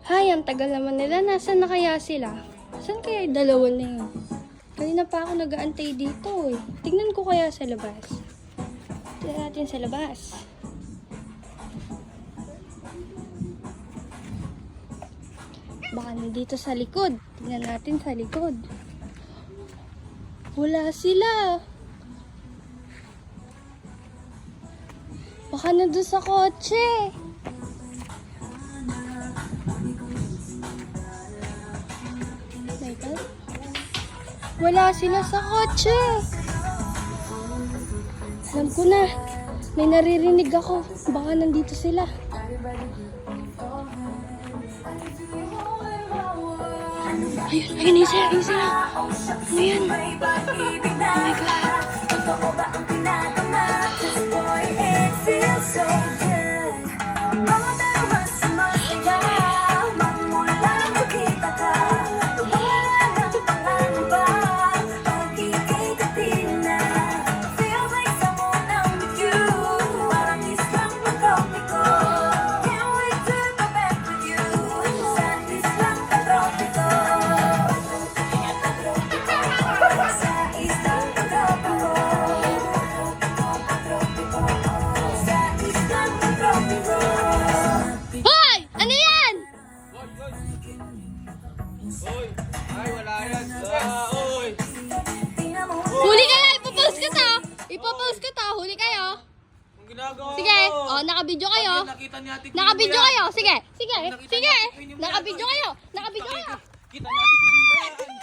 Hay, ang tagal naman nila. Nasaan na kaya sila? Saan kaya yung dalawa na yun? Kanina pa ako nag-aantay dito eh. Tignan ko kaya sa labas. Tignan natin sa labas. Baka nandito sa likod. Tignan natin sa likod. Wala sila. Baka nandun sa kotse. Wala sila sa kotse. Alam ko na. May naririnig ako. Baka nandito sila. Ayun, ayun, ayun sila, ayun sila. Ayun. Oh my Sige, oh, naka-video kayo. Naka-video kayo. Sige, sige, sige. Naka-video kayo. Naka-video kayo. Kita natin